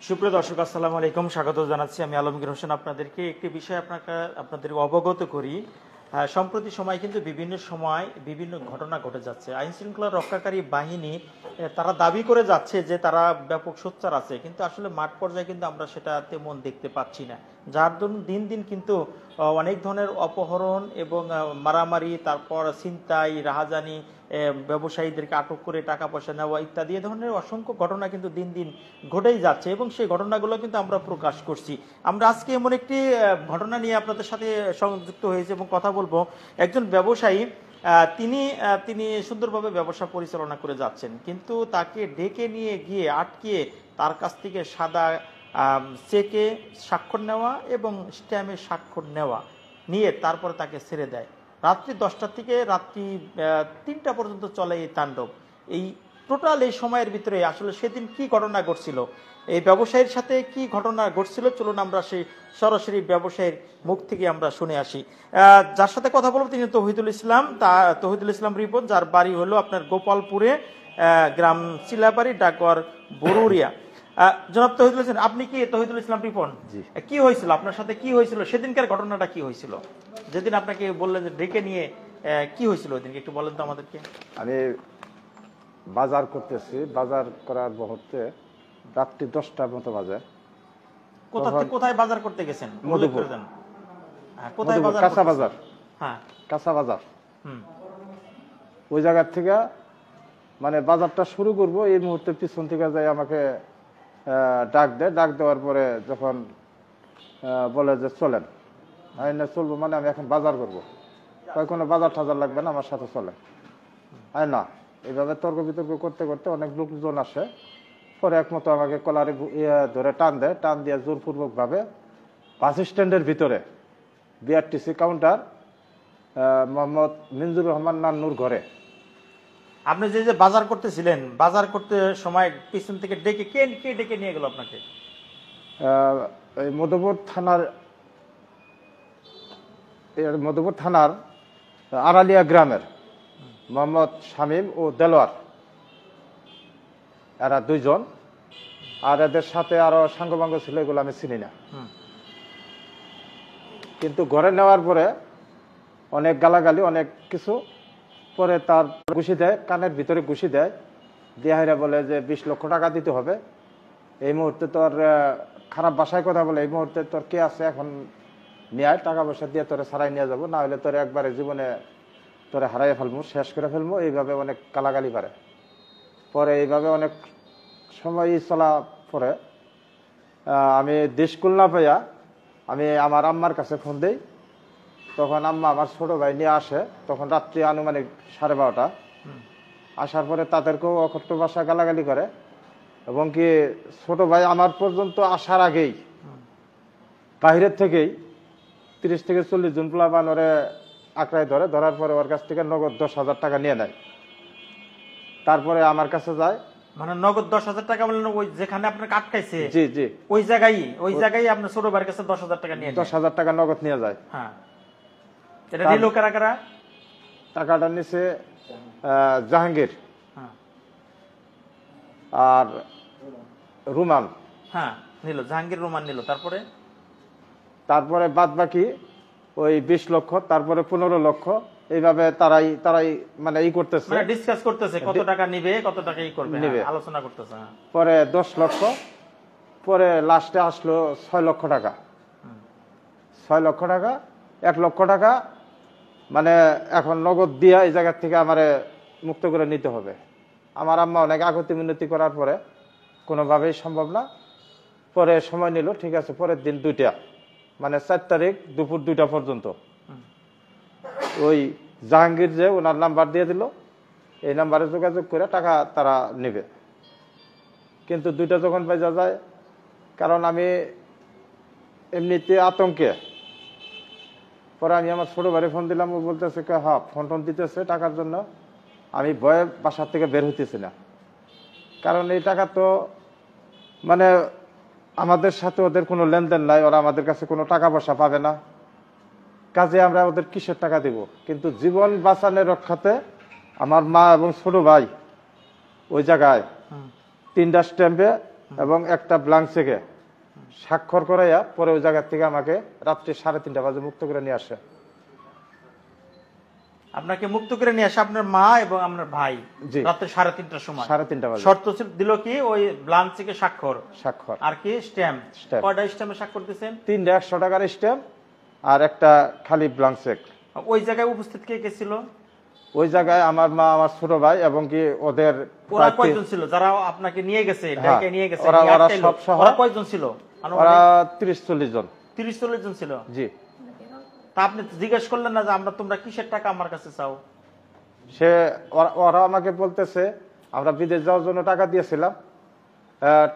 সুপ্রিয় দর্শক, আসসালামু আলাইকুম। স্বাগত জানাচ্ছি আমি আলমগীর হোসেন। আপনাদেরকে একটি বিষয় আপনাদের অবগত করি। সম্প্রতি সময় কিন্তু বিভিন্ন সময় বিভিন্ন ঘটনা ঘটে যাচ্ছে। আইন শৃঙ্খলা রক্ষাকারী বাহিনী তারা দাবি করে যাচ্ছে যে তারা ব্যাপক সোচ্চার আছে, কিন্তু আসলে মাঠ পর্যায়ে কিন্তু আমরা সেটা তেমন দেখতে পাচ্ছি না। যার জন্য দিন দিন কিন্তু অনেক ধরনের অপহরণ এবং মারামারি, তারপর ছিনতাই, রাহাজানি, ব্যবসায়ীদেরকে আটক করে টাকা পয়সা নেওয়া ইত্যাদি এ ধরনের অসংখ্য ঘটনা কিন্তু দিন দিন ঘটেই যাচ্ছে এবং সেই ঘটনাগুলো কিন্তু আমরা প্রকাশ করছি। আমরা আজকে এমন একটি ঘটনা নিয়ে আপনাদের সাথে সংযুক্ত হয়েছে এবং কথা বলবো। একজন ব্যবসায়ী তিনি সুন্দরভাবে ব্যবসা পরিচালনা করে যাচ্ছেন, কিন্তু তাকে ডেকে নিয়ে গিয়ে আটকিয়ে তার কাছ থেকে সাদা চেকে স্বাক্ষর নেওয়া এবং স্ট্যাম্পে স্বাক্ষর নেওয়া নিয়ে তারপরে তাকে ছেড়ে দেয়। রাত্রি 10টা থেকে রাত্রি 3টা পর্যন্ত চলে এই তাণ্ডব। এই টোটাল এই সময়ের ভিতরে আসলে সেদিন কি ঘটনা ঘটছিল, এই ব্যবসায়ীর সাথে কি ঘটনা ঘটছিল, চলুন আমরা সেই সরাসরি ব্যবসায়ীর মুখ থেকে আমরা শুনে আসি। যার সাথে কথা বলবো তিনি তৌহিদুল ইসলাম রিপন, যার বাড়ি হলো আপনার গোপালপুরে, গ্রাম চিলাবাড়ি, ডাকঘর বরুরিয়া। জনাব তৌহিদুল ইসলাম, আপনি কি তৌহিদুল ইসলাম রিপন? কি হয়েছিল আপনার সাথে, কি হয়েছিল সেদিনকার ঘটনাটা, কি হয়েছিল যেদিন আপনাকে বললেন যে ডেকে নিয়ে, কি হয়েছিল ওই দিনকে একটু বলেন তো আমাদেরকে। আমি বাজার করতেছি, বাজার করার মুহূর্তে রাত্রি 10টার মতো বাজে। কোথায় বাজার করতে গেছেন? মধুপুর। কোথায় বাজার? কাঁচা বাজার। হ্যাঁ, কাঁচা বাজার। ওই জায়গার থেকে মানে বাজারটা শুরু করব, এই মুহূর্তে পিছন থেকে যাই আমাকে ডাক দেওয়ার পরে যখন বলে যে চলেন, আমি না চলবো মানে আমি এখন বাজার করবো, কোনো বাজার টাজার লাগবে না, আমার সাথে চলেন। আয় না, এইভাবে তর্ক বিতর্ক করতে করতে অনেক লোকজন আসে, পরে একমতো আমাকে কলারে ধরে টান দেয়, টান দিয়ে জোরপূর্বক ভাবে বাস স্ট্যান্ডের ভিতরে বিআরটিসি কাউন্টার মোহাম্মদ মিনজুর রহমান নান্নুর ঘরে। আপনি যে বাজার করতেছিলেন, বাজার করতে সময় পিছন থেকে ডেকে কে ডেকে নিয়ে গেল আপনাকে? এই মধুপুর থানার আড়ালিয়া গ্রামের মোহাম্মদ শামীম ও দেলোয়ার, এরা দুইজন, আর এদের সাথে আরো সাঙ্গবাঙ্গ ছিল, এগুলো আমি চিনি না। কিন্তু ঘরে নেওয়ার পরে অনেক গালাগালি, অনেক কিছু, পরে তার ঘুষি দেয়, কানের ভিতরে ঘুষি দেয়, দেহাইরা বলে যে 20 লক্ষ টাকা দিতে হবে। এই মুহূর্তে তোর খারাপ ভাষায় কথা বলে, এই মুহূর্তে তোর কে আছে এখন নিয়ে আয়, টাকা পয়সা দিয়ে তোরে ছাড়াই নিয়ে যাবো, না হলে তোরে একবারে জীবনে তোরে হারাই ফেলবো, শেষ করে ফেলবো, এইভাবে অনেক গালাগালি পারে। পরে এইভাবে অনেক সময় চলা পরে আমি দেশকুল না পাইয়া আমি আমার আম্মার কাছে ফোন দিই। তখন আম্মা আমার ছোট ভাই নিয়ে আসে, তখন রাত্রি আনুমানিক 12:30। আসার পরে তাদেরকেও অকথ্য ভাষা গালাগালি করে, এবং কি ছোট ভাই আমার পর্যন্ত আসার আগেই বাহিরের থেকেই 30 থেকে 40 জন পোলাপান ওরে আঁকড়ায় ধরে, ধরার পরে ওর কাছ থেকে নগদ 10,000 টাকা নিয়ে নেয়। তারপরে আমার কাছে যায়, মানে নগদ 10,000 টাকা বললেন? ওই যেখানে আপনাকে আটকাইছে, জি জি, ওই জায়গায় আপনার ছোট ভাইয়ের কাছে 10,000 টাকা নিয়ে 10,000 টাকা নগদ নিয়ে যায়। হ্যাঁ, এটা নিল কারা কারা? টাকাটা নিছে জাহাঙ্গীর আর রুমান। হ্যাঁ, নিল জাহাঙ্গীর, রুমান নিল। তারপরে বাদ বাকি ওই 20 লক্ষ, তারপরে 15 লক্ষ, এইভাবে তারাই মানে ই করতেছে, ডিসকাস করতেছে কত টাকা নিবে, কত টাকা ই করবে, আলোচনা করতেছে। পরে 10 লক্ষ, পরে লাস্টে আসলো 6 লক্ষ টাকা। 6 লক্ষ টাকা, 1 লক্ষ টাকা মানে এখন নগদ দিয়া এই জায়গার থেকে আমারে মুক্ত করে নিতে হবে। আমার আম্মা অনেক আগতি মিনতি করার পরে কোনোভাবেই সম্ভব না, পরে সময় নিল, ঠিক আছে, পরের দিন 2টা মানে 4 তারিখ দুপুর 2টা পর্যন্ত ওই জাহাঙ্গীর যে ওনার নাম্বার দিয়ে দিল, এই নাম্বারে যোগাযোগ করে টাকা তারা নেবে। কিন্তু 2টা যখন বাজা যায়, কারণ আমি এমনিতে আতঙ্কে, পরে আমি আমার ছোট ভাইরে ফোন দিলাম, ও বলতেছে হ্যাঁ ফোন টোন দিতেছে টাকার জন্য। আমি ভয়ে বাসার থেকে বের হইতেছি না, কারণ এই টাকা তো মানে আমাদের সাথে ওদের কোনো লেনদেন নাই, ওরা আমাদের কাছে কোনো টাকা পয়সা পাবে না, কাজে আমরা ওদের কিসের টাকা দিব। কিন্তু জীবন বাঁচানোর রক্ষাতে আমার মা এবং ছোট ভাই ওই জায়গায় 3টা স্ট্যাম্পে এবং একটা ব্ল্যাঙ্ক চেকে স্বাক্ষর করাইয়া পরে ওই জায়গা থেকে আমাকে রাত্রি 3:30 বাজে মুক্ত করে নিয়ে আসে। আপনাকে মুক্ত করে নিয়ে আসে আপনার মা এবং আপনার ভাই জি। রাত্রে 3:30টার সময়। 3:30 বাজে। শর্ত দিল কি ওই ব্লাঙ্ক চেকে স্বাক্ষর আর কি স্ট্যাম্প। স্ট্যাম্প। কয়টা স্ট্যাম্পে স্বাক্ষর দিয়েছেন? 3টা 100 টাকার স্ট্যাম্প আর একটা খালি ব্ল্যাঙ্ক চেক। ওই জায়গায় উপস্থিত কে কে ছিল? ওই জায়গায় আমার মা, আমার ছোট ভাই এবং কি ওদের ওরা কয়জন ছিল যারা আপনাকে নিয়ে গেছে, ঢাকায় নিয়ে গেছে? ওরা সব সহ ওরা কয়জন ছিল? ওরা 30-40 জন। 30-40 জন ছিল। জি। তা আপনি জিজ্ঞেস করলেন না যে আমরা তোমরা কিসের টাকা আমার কাছে চাও? সে ওরা আমাকে বলতেছে আমরা বিদেশ যাওয়ার জন্য টাকা দিয়েছিলাম,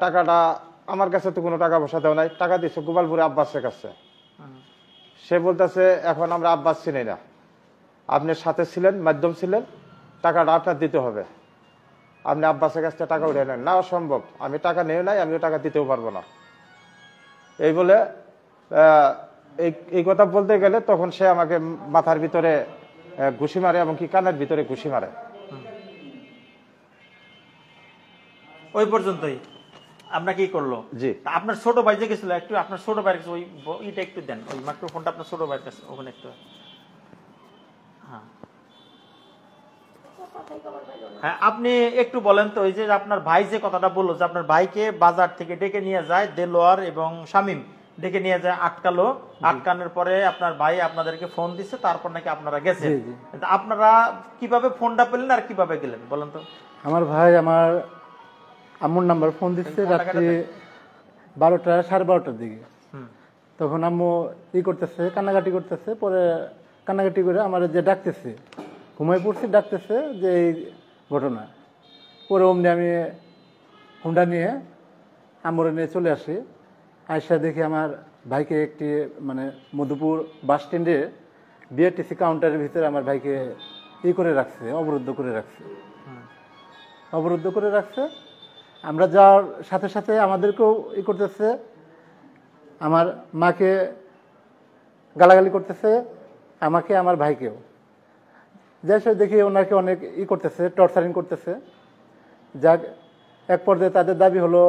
টাকাটা আমার কাছে তো কোনো টাকা পয়সা দেওয়া নাই, টাকা দিয়েছে গোপালপুরে আব্বাসের কাছে। সে বলতেছে এখন আমরা আব্বাস চিনি না, আপনি সাথে ছিলেন, মাধ্যম ছিলেন, টাকাটা আপনার দিতে হবে, আপনি আব্বাসের কাছ থেকে টাকা উঠে নেন। না, অসম্ভব, আমি টাকা নিয়ে নাই, আমিও টাকা দিতেও পারবো না। এই বলে এই কথা বলতে গেলে তখন সে আমাকে মাথার ভিতরে ঘুষি মারে এবং কি কানের ভিতরে ঘুষি মারে। ওই পর্যন্তই আপনার কি করলো? জি। আপনার ছোট ভাই যে গেছিল, একটু আপনার ছোট ভাইয়ের কাছে ওই ইটা একটু দেন, ওই মাইক্রোফোনটা আপনার ছোট ভাইয়ের কাছে ওখানে একটু। হ্যাঁ হ্যাঁ, আপনি একটু বলেন তো ওই যে আপনার ভাই যে কথাটা বললো যে আপনার ভাইকে বাজার থেকে ডেকে নিয়ে যায় দেলোয়ার এবং শামীম, ডেকে নিয়ে যায়, আটকালো, আটকানোর পরে আপনার ভাই আপনাদেরকে ফোন দিচ্ছে, তারপর নাকি আপনারা গেছেন। আপনারা কিভাবে ফোনটা পেলেন আর কিভাবে গেলেন বলেন তো? আমার ভাই আমার আম্মুর নাম্বার ফোন দিচ্ছে রাত্রি 12টা 12:30টার দিকে। তখন আম্মু করতেছে, কান্নাকাটি করতেছে। পরে কান্নাকাটি করে আমার যে ডাকতেছে, ঘুমাই পড়ছি, ডাকতেছে যে এই ঘটনা। পরে অমনি আমি হুন্ডা নিয়ে আম্মুরে নিয়ে চলে আসি। আয়সা দেখি আমার ভাইকে একটি মানে মধুপুর বাস স্ট্যান্ডে বিআরটিসি কাউন্টারের ভিতরে আমার ভাইকে করে রাখছে, অবরুদ্ধ করে রাখছে। অবরুদ্ধ করে রাখছে। আমরা যাওয়ার সাথে সাথে আমাদেরকেও করতেছে, আমার মাকে গালাগালি করতেছে, আমাকে, আমার ভাইকেও। যাই সে দেখি ওনাকে অনেক করতেছে, টর্চারিং করতেছে। যাক, এক পর্যায়ে তাদের দাবি হলো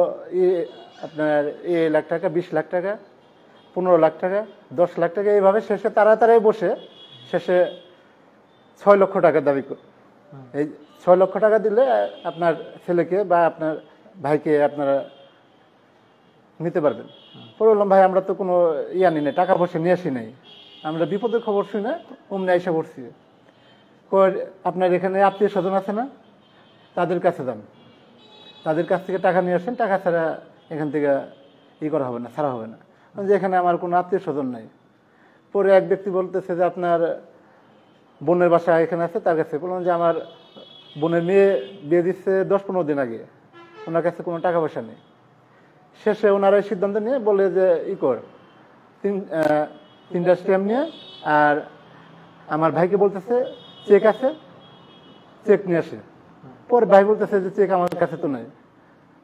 আপনার 1 লাখ টাকা, 20 লাখ টাকা, 15 লাখ টাকা, 10 লাখ টাকা, এইভাবে শেষে তাড়াতাড়ি বসে শেষে 6 লক্ষ টাকা দাবি করে। এই 6 লক্ষ টাকা দিলে আপনার ছেলেকে বা আপনার ভাইকে আপনারা নিতে পারবেন। পরে বললাম ভাই আমরা তো কোনো আনি নাই, টাকা পয়সা নিয়ে আসি নাই, আমরা বিপদের খবর শুনে অমনি আইসা পড়ছি। আপনার এখানে আত্মীয় স্বজন আছে না, তাদের কাছে যান, তাদের কাছ থেকে টাকা নিয়ে আসেন, টাকা ছাড়া এখান থেকে করা হবে না, ছাড়া হবে না। যে এখানে আমার কোনো আত্মীয় স্বজন নাই। পরে এক ব্যক্তি বলতেছে যে আপনার বোনের বাসা এখানে আছে, তার কাছে বললাম যে আমার বোনের মেয়ে বিয়ে দিচ্ছে 10-15 দিন আগে, ওনার কাছে কোনো টাকা পয়সা নেই। শেষে ওনারা সিদ্ধান্ত নিয়ে বলে যে কর, 3টা স্ট্যাম্প নিয়ে, আর আমার ভাইকে বলতেছে চেক আছে, চেক নিয়ে আসে। পরে ভাই বলতেছে যে চেক আমার কাছে তো নাই।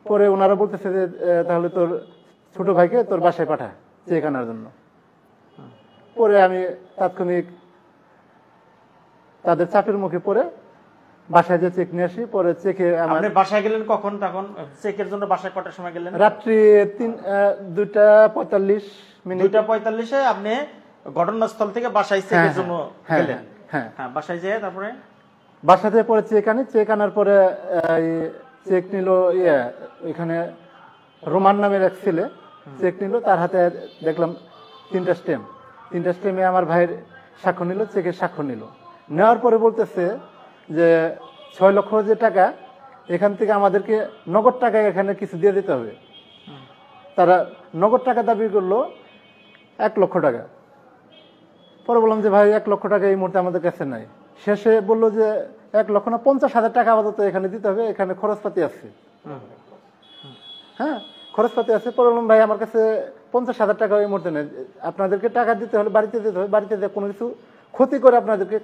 পরে ওনারা বলতেছে যে তাহলে তোর ছোট ভাইকে তোর বাসায় পাঠা চেক আনার জন্য। পরে আমি তাৎক্ষণিক তাদের চাপের মুখে পড়ে বাসায় যে চেক নিয়ে আসি। পরে চেকে আপনি বাসায় গেলেন কখন? তখন চেকের জন্য বাসায় কটার সময় গেলেন? রাত্রি 2:45 মিনিট। 2:45-এ আপনি ঘটনাস্থল থেকে বাসায় চেকের জন্য গেলেন? হ্যাঁ, বাসায় যেয়ে তারপরে বাসাতে পরে চেক আনি। চেক আনার পরে চেক নিল এখানে রোমান নামের এক ছেলে চেক নিল, তার হাতে দেখলাম 3টা স্ট্যাম্প। 3টা স্ট্যাম্পে আমার ভাইয়ের স্বাক্ষর নিল, চেকের স্বাক্ষর নিল। নেওয়ার পরে বলতেছে যে 6 লক্ষ যে টাকা, এখান থেকে আমাদেরকে নগদ টাকা এখানে কিছু দিয়ে দিতে হবে। তারা নগদ টাকা দাবি করলো 1 লক্ষ টাকা। পরে বললাম যে ভাই 1 লক্ষ টাকা এই মুহূর্তে আমাদের কাছে নাই। শেষে বললো যে 1 লক্ষ না, 50,000 টাকা আপাতত এখানে দিতে হবে, এখানে খরচপাতি আছে। হ্যাঁ, খরচপাতি আছে। পরে বললাম ভাই আমার কাছে 50,000 টাকা এই মুহূর্তে নেই, আপনাদেরকে টাকা দিতে হলে বাড়িতে দিতে হবে, বাড়িতে কোনো কিছু ক্ষতি করে আপনাদেরকে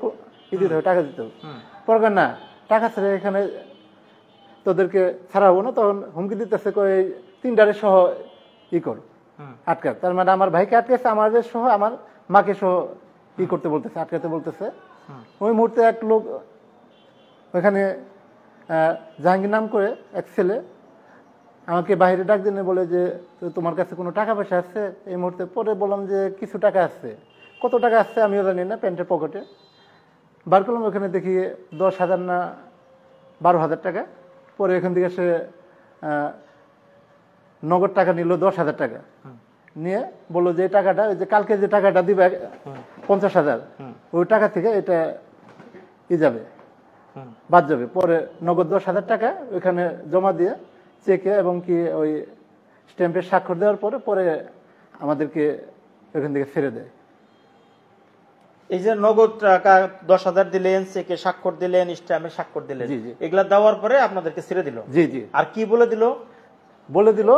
দিতে হবে, টাকা দিতে হবে। পরে না, টাকা ছেড়ে এখানে তোদেরকে ছাড়া হবো না। তখন হুমকি দিতেছে, 3টারে সহ কর, আটকা। তার মানে আমার ভাইকে আটকেছে, আমাদের সহ, আমার মাকে সহ করতে বলতেছে, আটকাতে বলতেছে। ওই মুহূর্তে এক লোক ওইখানে জাহাঙ্গীর নাম করে এক ছেলে আমাকে বাইরে ডাক দিনে বলে যে তো তোমার কাছে কোনো টাকা পয়সা আছে এই মুহূর্তে? পরে বললাম যে কিছু টাকা আছে। কত টাকা আছে আমিও জানি না, প্যান্টের পকেটে বার করলাম, ওখানে দেখি 10,000 না 12,000 টাকা। পরে এখান থেকে সে নগদ টাকা নিল 10,000 টাকা, নিয়ে বললো যে এই টাকাটা, ওই যে কালকে যে টাকাটা দিবে 50,000, ওই টাকা থেকে এটা যাবে, বাদ যাবে। পরে নগদ 10,000 টাকা ওইখানে জমা দিয়ে চেকে এবং কি ওই স্ট্যাম্পে স্বাক্ষর দেওয়ার পরে পরে আমাদেরকে ওইখান থেকে ছেড়ে দেয়। এই যে নগদ টাকা 10,000 দিলেন, চেকে স্বাক্ষর দিলেন, স্ট্যাম্পে স্বাক্ষর দিলেন, জি, জি। এগুলা দেওয়ার পরে আপনাদেরকে ছেড়ে দিল? জি জি। আর কি বলে দিল? বলে দিল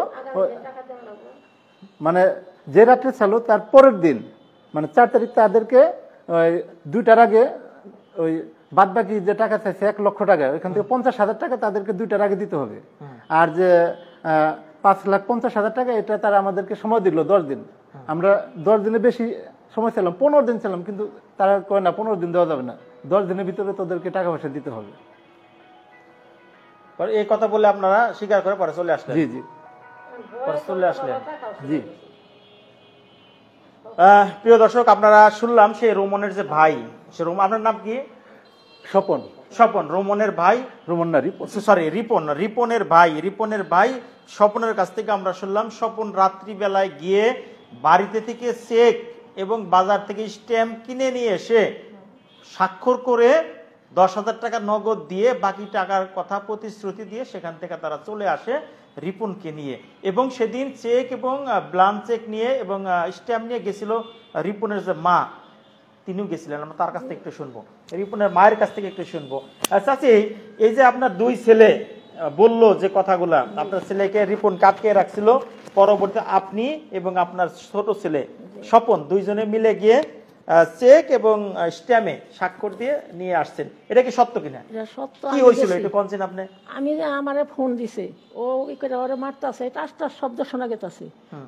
মানে যে রাত্রে ছিল তার পরের দিন মানে 4 তারিখ তাদেরকে ওই 2টার আগে ওই বাদ বাকি যে টাকা চাইছে 1 লক্ষ টাকা, ওইখান থেকে 50,000 টাকা তাদেরকে 2টার আগে দিতে হবে। আর যে 5,50,000 টাকা এটা তারা আমাদেরকে সময় দিল 10 দিন। আমরা 10 দিনে বেশি সময় ছিলাম, 15 দিন ছিলাম, কিন্তু তারা কয় না 15 দিন দেওয়া যাবে না, 10 দিনের ভিতরে তোদেরকে টাকা পয়সা দিতে হবে। এই কথা বলে আপনারা স্বীকার করে পরে চলে আসলেন? জি জি। পরে চলে আসলেন? জি। প্রিয় দর্শক, আপনারা শুনলাম সেই রোমনের যে ভাই, সে আপনার নাম কি? স্বপন। স্বপন। রোমনের ভাই, রোমন না রিপন, সরি রিপন, রিপনের ভাই স্বপনের কাছ থেকে আমরা শুনলাম স্বপন রাত্রিবেলায় গিয়ে বাড়িতে থেকে চেক এবং বাজার থেকে স্ট্যাম্প কিনে নিয়ে এসে স্বাক্ষর করে 10,000 টাকা নগদ দিয়ে বাকি টাকার কথা প্রতিশ্রুতি দিয়ে সেখান থেকে তারা চলে আসে রিপনকে নিয়ে। এবং সেদিন চেক এবং ব্লাঙ্ক চেক নিয়ে এবং স্ট্যাম্প নিয়ে গেছিল রিপনের যে মা, তিনিও গেছিলেন। আমরা তার কাছ থেকে একটু শুনবো, রিপনের মায়ের কাছ থেকে একটু শুনবো। চাচি, এই যে আপনার 2 ছেলে বললো যে কথাগুলা, আপনার ছেলেকে রিপন আটকে রাখছিল, পরবর্তী আপনি এবং আপনার ছোট ছেলে স্বপন 2 জনে মিলে গিয়ে চেক এবং স্ট্যাম্পে স্বাক্ষর দিয়ে নিয়ে আসছেন, এটা কি সত্য কিনা? কি হয়েছিল একটু বলছেন আপনি? আমি আমারে ফোন দিছে, ও ই করে ওরে মারতাছে, টাস্টার শব্দ শোনা গেছে।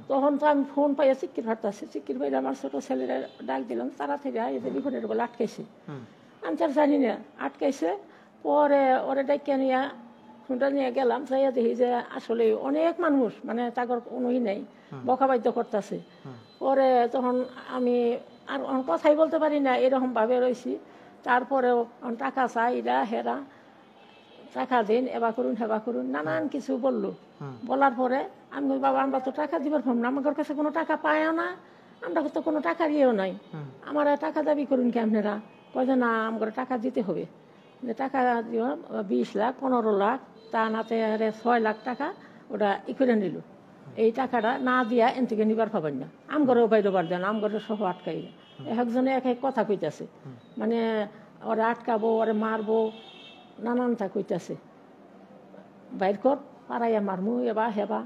তখন তো আমি ফোন পাইয়া চিক্কির ফাটতাছে, চিক্কির পাইলে আমার ছোট ছেলেরা ডাক দিলাম, তারা থেকে এই যে বিপনের বলে আটকাইছে। আমি তার জানি না আটকাইছে। পরে ওরে ডাকিয়া নিয়ে ফোনটা নিয়ে গেলাম, যাইয়া দেখি যে আসলে অনেক মানুষ, মানে তাগর কোনোই নেই, বকাবাদ্য করতেছে। পরে তখন আমি আর কথাই বলতে পারি না, এরকম ভাবে রয়েছি। তারপরেও টাকা চাই, এরা হেরা, টাকা দিন, এবার করুন হেবা করুন, নানান কিছু বললো। বলার পরে আমি বলি, বাবা আমরা তো টাকা দিবার ভাব না, আমার কাছে কোনো টাকা পায়ও না, আমরা তো কোনো টাকা দিয়েও নাই, আমার টাকা দাবি করুন কি আপনারা? কয় যে না, আমার টাকা দিতে হবে, যে টাকা দিও 20 লাখ 15 লাখ, তা নাতে 6 লাখ টাকা ওটা ই করে নিল। এই টাকাটা না দিয়া এন থেকে নিবার পাবেন না, আমগরেও বাইরবার দেন, আমগরের সহ আটকাই। একজনে এক এক কথা কইতাছে, মানে ওরা আটকাবো, ওরে মারবো, নানানটা কইতাছে, বাইর কর পাড়াইয়া মারমু, এবা হেবা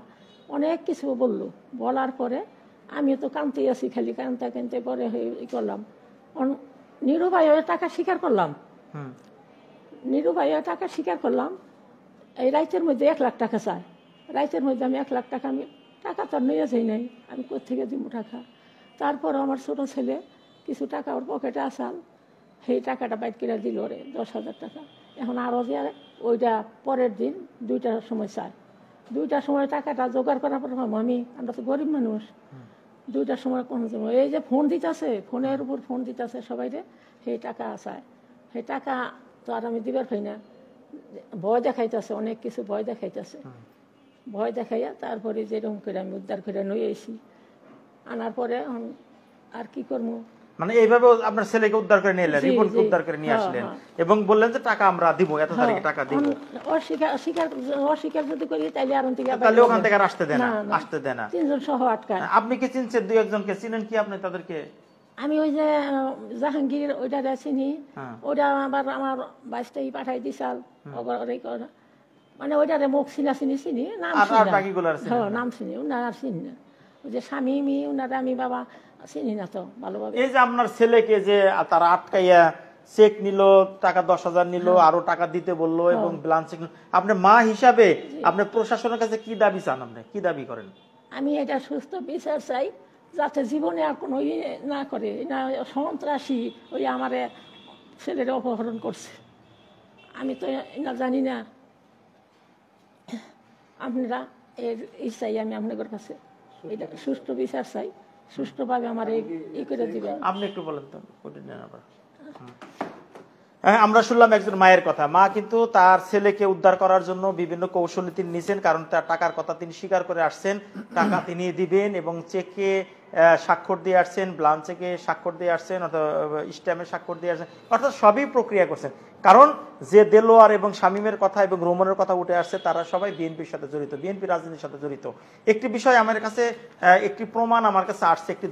অনেক কিছু বললো। বলার পরে আমিও তো কানতে আছি, খালি কানতে পরে ই করলাম, নিরুপায় হয়ে টাকা স্বীকার করলাম, নিরুপায় হয়ে টাকা স্বীকার করলাম। এই রাইতের মধ্যে 1 লাখ টাকা চায়, রাইতের মধ্যে আমি 1 লাখ টাকা, আমি টাকা তো নিয়ে যাই নাই, আমি কোথেকে দিব টাকা? তারপর আমার ছোট ছেলে কিছু টাকা ওর পকেটে আসাল, সেই টাকাটা বাইট করে দিল রে 10,000 টাকা। এখন আরও যে ওইটা পরের দিন 2টার সময় চায়, 2টার সময় টাকাটা জোগাড় করার পর আমরা তো গরিব মানুষ, 2টার সময় কোন এই যে ফোন দিতেছে, ফোনের উপর ফোন দিতেছে সবাই রে, সেই টাকা চায়। সেই টাকা তো আর আমি দিবার পাই না, ভয় দেখাইতেছে, অনেক কিছু ভয় দেখাইতেছে। ভয় দেখাইয়া তারপরে যেরকম করে আমি উদ্ধার করে নিয়ে এসি, আনার পরে আর কি করবো, মানে এইভাবে আপনার ছেলেকে উদ্ধার করে নিয়ে এলেন, রিপনকে উদ্ধার করে নিয়ে আসলেন এবং বললেন যে টাকা আমরা দিব, এত তারিখে টাকা দিব। অস্বীকার যদি করি তাইলে আর তাহলে ওখান থেকে আর আসতে দেন না, আসতে দেন না। 3 জন সহ আটকায়। আপনি কি চিনছেন 2-1 জনকে? চিনেন কি আপনি তাদেরকে? আমি ওই যে জাহাঙ্গীর ওইটা চিনি, ওইটা আবার আমার 22টাই পাঠাই দিছাল, মানে ওইটারে মুখ চিনি, নাম নাম চিনি, উনার আর চিনি না। ওই যে স্বামী মি উনারা আমি বাবা চিনি না তো ভালোভাবে। এই যে আপনার ছেলেকে যে তারা আটকাইয়া চেক নিল, টাকা 10,000 নিল, আরো টাকা দিতে বললো এবং ব্লাঙ্ক চেক, আপনি মা হিসাবে আপনি প্রশাসনের কাছে কি দাবি চান? আপনি কি দাবি করেন? আমি এটা সুস্থ বিচার চাই, যাতে জীবনে আর কোনো না করে, না সন্ত্রাসী ওই আমার ছেলের অপহরণ করছে, আমি তো না জানি না। আপনারা এর চাই আমি আপনাদের কাছে, এটা সুষ্ঠু বিচার চাই, সুষ্ঠুভাবে আমার এই করে দিবেন। আপনি একটু বলেন তো। হ্যাঁ, আমরা শুনলাম একজন মায়ের কথা। মা কিন্তু তার ছেলেকে উদ্ধার করার জন্য বিভিন্ন কৌশল তিনি নিছেন, কারণ তার টাকার কথা তিনি স্বীকার করে আসছেন, টাকা তিনি দিবেন এবং চেকে স্বাক্ষর দিয়ে আসছেন, ব্লান চেকে স্বাক্ষর দিয়ে আসছেন, অথবা স্ট্যাম্পে স্বাক্ষর দিয়ে আসছেন, অর্থাৎ সবই প্রক্রিয়া করছেন। কারণ যে দেলোয়ার এবং শামীমের কথা এবং রোমনের কথা উঠে আসছে তারা সবাই বিএনপির সাথে জড়িত, বিএনপি রাজনীতির সাথে জড়িত। একটি বিষয় আমার কাছে, একটি প্রমাণ আমার কাছে আসছে, একটি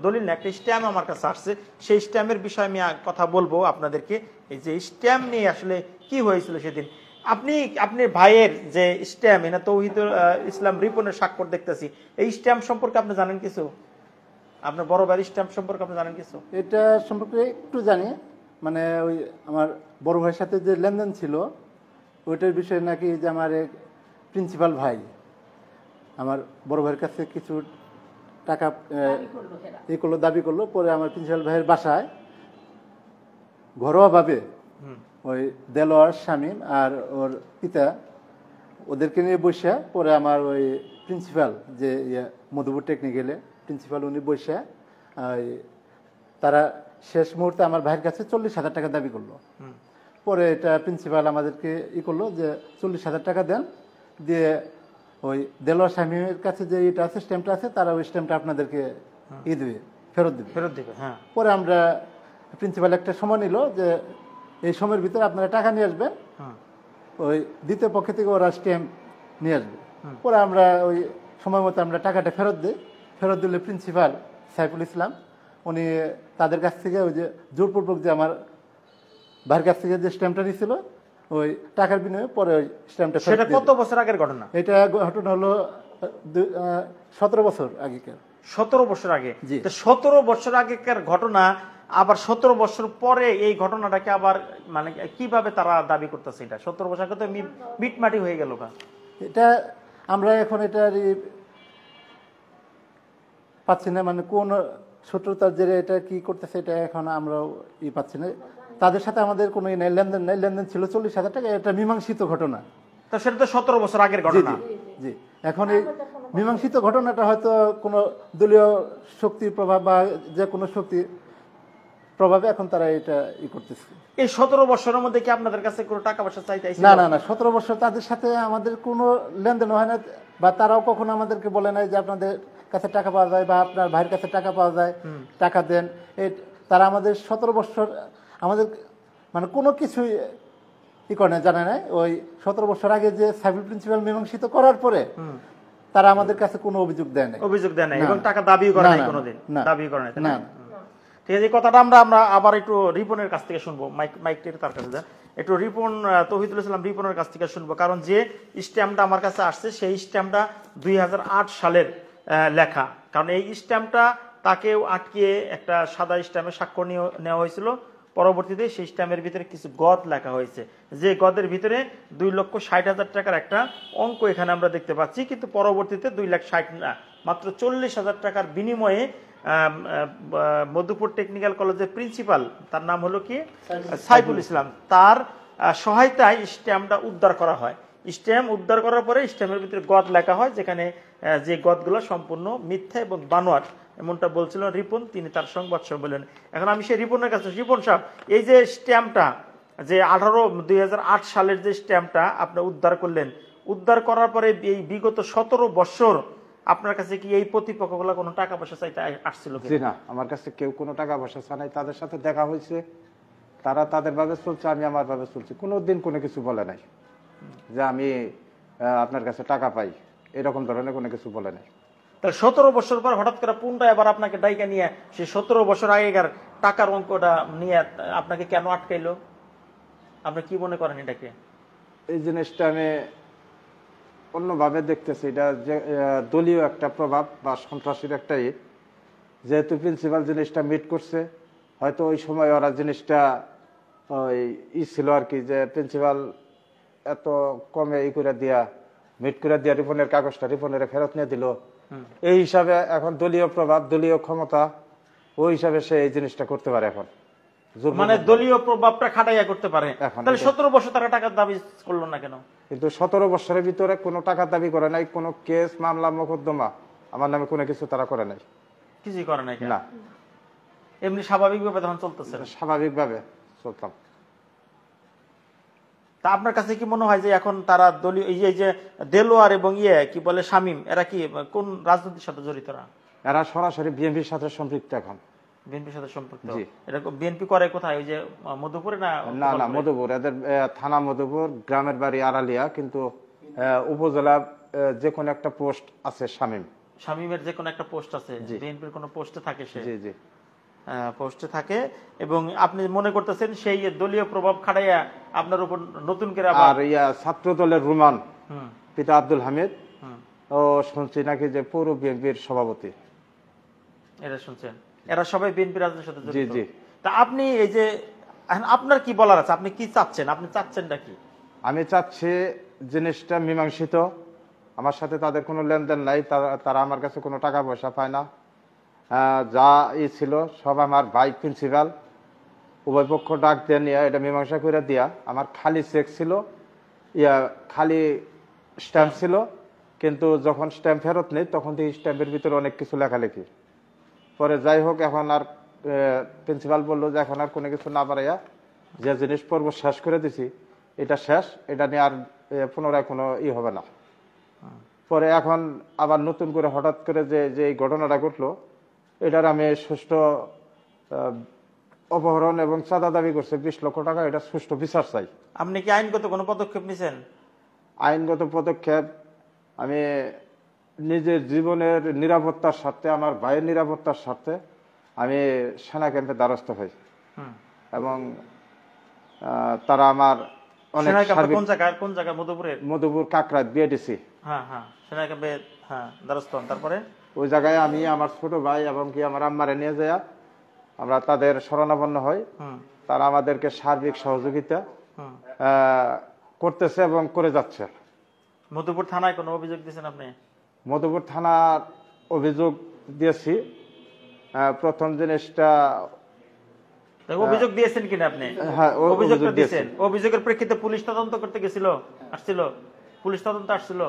দলিল না, একটা স্ট্যাম্প আমার কাছে আসছে। সেই স্ট্যাম্পের বিষয়ে আমি কথা বলবো আপনাদেরকে। এই যে স্ট্যাম্প নিয়ে আসলে কি হয়েছিল সেদিন, আপনি ভাইয়ের যে স্ট্যাম্প, এনা তৌহিদুল ইসলাম রিপনের স্বাক্ষর দেখতেছি, এই স্ট্যাম্প সম্পর্কে আপনি জানেন কিছু? আপনার বড় ভাইয়ের স্ট্যাম্প সম্পর্কে আপনি জানেন কিছু? এটা সম্পর্কে একটু জানি, মানে ওই আমার বড় ভাইয়ের সাথে যে লেনদেন ছিল ওইটার বিষয়ে নাকি যে আমার এক প্রিন্সিপাল ভাই আমার বড় ভাইয়ের কাছে কিছু টাকা দাবি করলো, পরে আমার প্রিন্সিপাল ভাইয়ের বাসায় ঘরোয়াভাবে ওই দেলোয়ার, শামীম আর ওর পিতা ওদেরকে নিয়ে বসে, পরে আমার ওই প্রিন্সিপাল যে মধুপুর টেকনিক্যালে প্রিন্সিপাল উনি বসে তারা শেষ মুহূর্তে আমার ভাইয়ের কাছে 40,000 টাকা দাবি করলো। পরে এটা প্রিন্সিপাল আমাদেরকে করলো যে 40,000 টাকা দেন, দিয়ে ওই দেলোয়ার শামীমের কাছে যে এটা আছে স্ট্যাম্পটা আছে, তারা ওই স্ট্যাম্পটা আপনাদেরকে দেবে, ফেরত দেবে। হ্যাঁ। পরে আমরা প্রিন্সিপাল একটা সময় নিল যে এই সময়ের ভিতরে আপনারা টাকা নিয়ে আসবেন, ওই দ্বিতীয় পক্ষ থেকে ওরা স্ট্যাম্প নিয়ে আসবে। পরে আমরা ওই সময় মতো আমরা টাকাটা ফেরত দিলে প্রিন্সিপাল সাইফুল ইসলাম উনি তাদের কাছ থেকে ওই যে জোরপূর্বক যে আমার ভাইয়ের কাছ থেকে যে স্ট্যাম্পটা নিয়েছিল ওই টাকার বিনিময়ে পরে ওই স্ট্যাম্পটা। সেটা কত বছর আগের ঘটনা? এটা ঘটনা হলো 17 বছর আগেকার। 17 বছর আগে? 17 বছর আগেকার ঘটনা, আবার 17 বছর পরে এই ঘটনাটাকে আবার মানে কিভাবে তারা দাবি করতেছে? এটা 17 বছর আগে তো মিটমাটি হয়ে গেল। এটা আমরা এখন এটা পাচ্ছি না, মানে কোন শত্রুতার জেরে এটা কি করতেছে এটা এখন আমরাও পাচ্ছি না। তাদের সাথে আমাদের কোনো লেনদেন ছিল 40,000 টাকা, এটা মীমাংসিত ঘটনা। তো সেটা তো 17 বছর আগের ঘটনা। জি, এখন এই মীমাংসিত ঘটনাটা হয়তো কোনো দলীয় শক্তির প্রভাব বা যে কোনো শক্তির প্রভাবে এখন তারা এটা করতেছে। এই 17 বছরের মধ্যে কি আপনাদের কাছে কোনো টাকা পয়সা চাইতে? না, 17 বছর তাদের সাথে আমাদের কোনো লেনদেন হয় না, বা তারাও কখনো আমাদেরকে বলে নাই যে আপনাদের কাছে টাকা পাওয়া যায় বা আপনার ভাইয়ের কাছে টাকা পাওয়া যায়, টাকা দেন। তারা আমাদের 17 বছর আমাদের মানে কোনো কিছুই করে না, জানে না। ওই 17 বছর আগে যে সাইফুল প্রিন্সিপাল মীমাংসিত করার পরে তারা আমাদের কাছে কোনো অভিযোগ দেয় না, এবং টাকা দাবিও করে নাই কোনোদিন, দাবি করে নাই। না, ঠিক আছে। এই কথাটা আমরা আবার একটু রিপনের কাছ থেকে শুনবো। মাইকটা তার কাছে দেন একটু। রিপন, তৌহিদুল ইসলাম রিপনের কাছ থেকে শুনবো, কারণ যে স্ট্যাম্পটা আমার কাছে আসছে সেই স্ট্যাম্পটা 2008 সালের লেখা। কারণ এই স্ট্যাম্পটা তাকেও আটকিয়ে একটা সাদা স্ট্যাম্পে স্বাক্ষর নেওয়া হয়েছিল। পরবর্তীতে সেই স্ট্যাম্পের ভিতরে কিছু গদ লেখা হয়েছে, যে গদের ভিতরে 2,60,000 টাকার একটা অঙ্ক এখানে আমরা দেখতে পাচ্ছি। কিন্তু পরবর্তীতে 2,60,000 না, মাত্র 40,000 টাকার বিনিময়ে মধুপুর টেকনিক্যাল কলেজের প্রিন্সিপাল, তার নাম হলো কি সাইফুল ইসলাম, তার সহায়তায় স্ট্যাম্পটা উদ্ধার করা হয়। স্ট্যাম্প উদ্ধার করার পরে স্ট্যাম্পের ভিতরে গদ লেখা হয়, যেখানে যে গদগুলো সম্পূর্ণ মিথ্যা এবং বানোয়াট, এমনটা বলছিলেন রিপন, তিনি তার সংবাদ সম্মেলনে। এখন আমি সেই রিপনের কাছে, রিপন সাহেব, এই যে স্ট্যাম্পটা যে 2008 সালের যে স্ট্যাম্পটা আপনি উদ্ধার করলেন, উদ্ধার করার পরে এই বিগত 17 বছর আপনার কাছে কি এই প্রতিপক্ষগুলো কোনো টাকা পয়সা চাইতে আসছিল? না, আমার কাছে কেউ কোনো টাকা পয়সা চায় নাই। তাদের সাথে দেখা হয়েছে, তারা তাদের ভাবে চলছে, আমি আমার ভাবে চলছি। কোনোদিন কোনো কিছু বলে নাই যে আমি আপনার কাছে টাকা পাই, এরকম ধরনের কোনো কিছু বলে নাই। তাহলে 17 বছর পর হঠাৎ করে পুনরায় এবার আপনাকে ডাইকা নিয়ে সেই 17 বছর আগেকার টাকার অঙ্কটা নিয়ে আপনাকে কেন আটকাইলো? আপনি কি মনে করেন এটাকে? এই জিনিসটা আমি অন্যভাবে দেখতেছি, এটা যে দলীয় একটা প্রভাব বা সন্ত্রাসীর একটা যেহেতু প্রিন্সিপাল জিনিসটা মিট করছে, হয়তো ওই সময় ওরা জিনিসটা ওই ছিল আর কি, যে প্রিন্সিপাল এত কমে করে দিয়া মিট করে দিয়া রিপনের কাগজটা রিপনের ফেরত নিয়ে দিল। এই হিসাবে এখন দলীয় প্রভাব, দলীয় ক্ষমতা, ওই হিসাবে সে এই জিনিসটা করতে পারে এখন। মানে দলীয় প্রভাবটা খাটাইয়া করতে পারে। এখন তাহলে 17 বছর তারা টাকা দাবি করলো না কেন? কিন্তু 17 বছরের ভিতরে কোনো টাকা দাবি করে নাই, কোনো কেস মামলা মোকদ্দমা আমার নামে কোনো কিছু তারা করে নাই। কিছুই করে নাই কেন? না, এমনি স্বাভাবিকভাবে তখন চলতেছে। স্বাভাবিকভাবে চলতাম। তা আপনার কাছে কি মনে হয় যে এখন তারা দলীয় এই যে দেলোয়ার এবং কি বলে শামীম, এরা কি কোন রাজনীতির সাথে জড়িত না? এরা সরাসরি বিএনপির সাথে সম্পৃক্ত এখন। বিএনপির সাথে সম্পৃক্ত? জি। এটা বিএনপি করে কোথায়? ওই যে মধুপুরে না? না না, মধুপুর, এদের থানা মধুপুর, গ্রামের বাড়ি আড়ালিয়া, কিন্তু উপজেলা যে কোনো একটা পোস্ট আছে শামীম। শামীমের যে কোনো একটা পোস্ট আছে, বিএনপির কোনো পোস্টে থাকে সে? জি জি, পোস্টে থাকে। এবং আপনি মনে করতেছেন সেই দলীয় প্রভাব খাটাইয়া আপনার উপর নতুন করে আর ছাত্র দলের রুমান পিতা আব্দুল হামিদ ও শুনছি নাকি যে পৌর বিএনপির সভাপতি। এরা শুনছেন এরা সবাই বিএনপি রাজনীতির সাথে জড়িত? জি জি। তা আপনি এই যে আপনার কি বলার আছে? আপনি কি চাচ্ছেন? আপনি চাচ্ছেনটা কি? আমি চাচ্ছি জিনিসটা মীমাংসিত। আমার সাথে তাদের কোনো লেনদেন নাই, তারা আমার কাছে কোনো টাকা পয়সা পায় না। যা ছিল সব আমার ভাই প্রিন্সিপাল উভয় পক্ষ ডাক দিয়ে নিয়ে এটা মীমাংসা করে দিয়া। আমার খালি চেক ছিল, খালি স্ট্যাম্প ছিল, কিন্তু যখন স্ট্যাম্প ফেরত নেই তখন থেকে স্ট্যাম্পের ভিতরে অনেক কিছু লেখালেখি। পরে যাই হোক, এখন আর প্রিন্সিপাল বললো যে এখন আর কোনো কিছু না বাড়াইয়া যে জিনিস পর্ব শেষ করে দিছি এটা শেষ, এটা নিয়ে আর পুনরায় কোনো হবে না। পরে এখন আবার নতুন করে হঠাৎ করে যে এই ঘটনাটা ঘটলো, এটার আমি সুষ্ঠু অপহরণ এবং চাঁদা দাবি করছে 20 লক্ষ টাকা, এটা সুষ্ঠু বিচার চাই। আপনি কি আইনগত কোনো পদক্ষেপ নিছেন? আইনগত পদক্ষেপ আমি নিজের জীবনের নিরাপত্তার স্বার্থে, আমার ভাইয়ের নিরাপত্তার স্বার্থে আমি সেনা ক্যাম্পে দ্বারস্থ হই। এবং তারা আমার অনেক কোন জায়গায়? মধুপুরের? মধুপুর কাকরাত বিএডিসি। হ্যাঁ হ্যাঁ, সেনা ক্যাম্পে দ্বারস্থ হন। তারপরে ওই জায়গায় আমি আমার ছোট ভাই এবং কি আমার আম্মারে নিয়ে যাই, আমরা তাদের শরণাপন্ন হই। তারা আমাদেরকে সার্বিক সহযোগিতা করতেছে এবং করে যাচ্ছে। মধুপুর থানায় কোনো অভিযোগ দিয়েছেন আপনি? মধুপুর থানার অভিযোগ দিয়েছি। প্রথম জিনিসটা অভিযোগ দিয়েছেন কিনা আপনি? হ্যাঁ, অভিযোগটা দিয়েছেন। অভিযোগের প্রেক্ষিতে পুলিশ তদন্ত করতে গেছিল? আসছিল? পুলিশ তদন্ত আসছিল?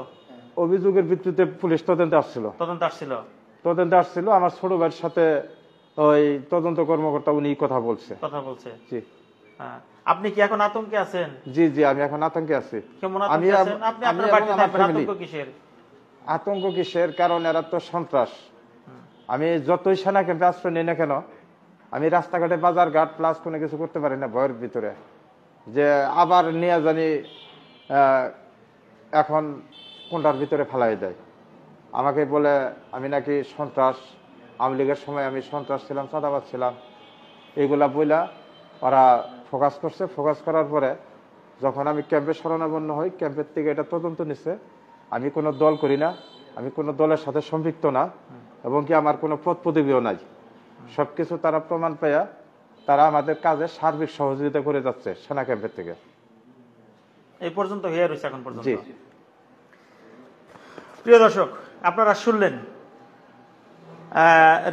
অভিযোগের ভিত্তিতে পুলিশ তদন্তে আসছিল। তদন্তে আসছিল। আমার ছোট ভাইয়ের সাথে ওই তদন্ত কর্মকর্তা উনি কথা বলছে। জি। আপনি কি এখন আতঙ্কে আছেন? জি জি, আমি এখন আতঙ্কে আছি। কেমন আতঙ্কে আছেন আপনি? আপনার বাড়িতে থাকবেন, আতঙ্ক কিসের? আতঙ্ক কিসের? কারণ এরা তো সন্ত্রাস। আমি যতই সেনা ক্যাম্পে আশ্রয় নিই না কেন, আমি রাস্তাঘাটে বাজার ঘাট প্লাস কোনো কিছু করতে পারি না ভয়ের ভিতরে, যে আবার নিয়ে জানি এখন কোনটার ভিতরে ফেলাই দেয়। আমাকে বলে আমি নাকি সন্ত্রাস, আওয়ামী লীগের সময় আমি সন্ত্রাস ছিলাম, চাঁদাবাজ ছিলাম, এইগুলা বইলা ওরা ফোকাস করছে। ফোকাস করার পরে যখন আমি ক্যাম্পে শরণাপন্ন হই, ক্যাম্পের থেকে এটা তদন্ত নিচ্ছে। আমি কোনো দল করি না, আমি কোনো দলের সাথে সম্পৃক্ত না, এবং কি আমার কোনো পদ পদবিও নাই। সবকিছু তারা প্রমাণ পাইয়া তারা আমাদের কাজে সার্বিক সহযোগিতা করে যাচ্ছে সেনা ক্যাম্পের থেকে। এই পর্যন্ত হয়ে রয়েছে এখন পর্যন্ত। জি। প্রিয় দর্শক, আপনারা শুনলেন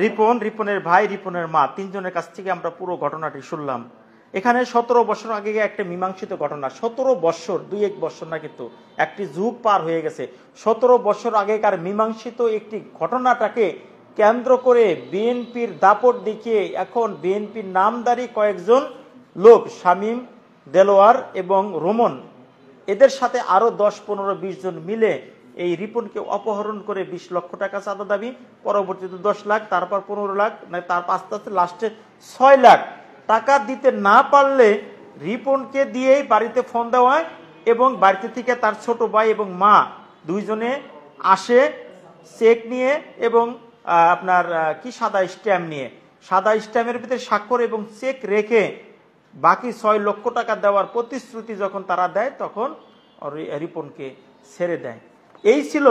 রিপনের ভাই, রিপনের মা, তিনজনের কাছ থেকে আমরা পুরো ঘটনাটি শুনলাম। এখানে 17 বছর আগে একটা মীমাংসিত ঘটনা, 17 বছর, 2-1 বছর না, কিন্তু একটি যুগ পার হয়ে গেছে। 17 বছর আগেকার মীমাংসিত একটি ঘটনাটাকে কেন্দ্র করে বিএনপির দাপট দেখিয়ে এখন বিএনপির নামধারী কয়েকজন লোক, শামীম, দেলোয়ার এবং রোমন, এদের সাথে আরো 10, 15, 20 জন মিলে এই রিপনকে অপহরণ করে 20 লক্ষ টাকা চাঁদা দাবি, পরবর্তীতে 10 লাখ, তারপর 15 লাখ, তারপর আস্তে আস্তে লাস্টে 6 লাখ টাকা দিতে না পারলে রিপনকে দিয়েই বাড়িতে ফোন দেওয়া হয় এবং বাড়িতে থেকে তার ছোট ভাই এবং মা দুইজনে আসে চেক নিয়ে এবং আপনার সাদা স্ট্যাম্প নিয়ে। সাদা স্ট্যাম্পের ভিতরে স্বাক্ষর এবং চেক রেখে বাকি 6 লক্ষ টাকা দেওয়ার প্রতিশ্রুতি যখন তারা দেয়, তখন রিপনকে ছেড়ে দেয়। এই ছিল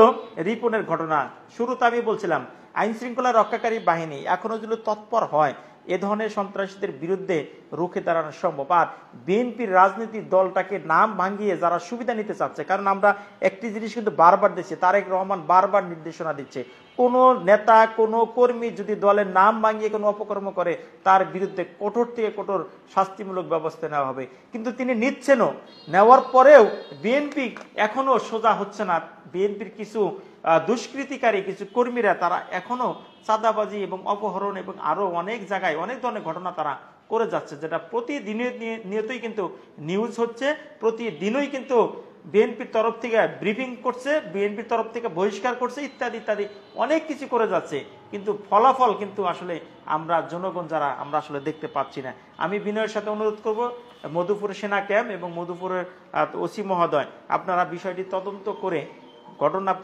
রিপনের ঘটনা। শুরুতে আমি বলছিলাম আইন শৃঙ্খলা রক্ষাকারী বাহিনী এখনো যদি তৎপর হয়, এ ধরনের সন্ত্রাসীদের বিরুদ্ধে রুখে দাঁড়ানো সম্ভব। আর বিএনপির রাজনীতির দলটাকে নাম ভাঙিয়ে যারা সুবিধা নিতে চাচ্ছে, কারণ আমরা একটি জিনিস কিন্তু বারবার দিচ্ছি, তারেক রহমান বারবার নির্দেশনা দিচ্ছে, কোনো নেতা কোনো কর্মী যদি দলের নাম ভাঙিয়ে কোনো অপকর্ম করে তার বিরুদ্ধে কঠোর থেকে কঠোর শাস্তিমূলক ব্যবস্থা নেওয়া হবে, কিন্তু তিনি নিচ্ছেনও। নেওয়ার পরেও বিএনপি এখনো সোজা হচ্ছে না। বিএনপির কিছু দুষ্কৃতিকারী কিছু কর্মীরা তারা এখনো চাঁদাবাজি এবং অপহরণ এবং আরো অনেক জায়গায় অনেক ধরনের ঘটনা তারা করে যাচ্ছে, যেটা প্রতিদিনের নিয়তই কিন্তু নিউজ হচ্ছে, প্রতিদিনই কিন্তু বিএনপির তরফ থেকে ব্রিফিং করছে, বিএনপির তরফ থেকে বহিষ্কার করছে, ইত্যাদি ইত্যাদি অনেক কিছু করে যাচ্ছে, কিন্তু ফলাফল কিন্তু আসলে আমরা জনগণ যারা আমরা আসলে দেখতে পাচ্ছি না। আমি বিনয়ের সাথে অনুরোধ করব, মধুপুর সেনা ক্যাম্প এবং মধুপুরের ওসি মহোদয়, আপনারা বিষয়টি তদন্ত করে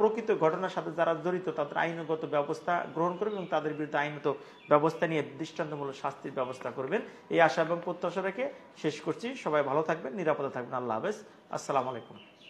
প্রকৃত ঘটনার সাথে যারা জড়িত তাদের আইনগত ব্যবস্থা গ্রহণ করবেন এবং তাদের বিরুদ্ধে আইনত ব্যবস্থা নিয়ে দৃষ্টান্তমূলক শাস্তির ব্যবস্থা করবেন, এই আশা এবং প্রত্যাশা রেখে শেষ করছি। সবাই ভালো থাকবেন, নিরাপদে থাকবেন। আল্লাহ হাফেজ, আসসালামু আলাইকুম।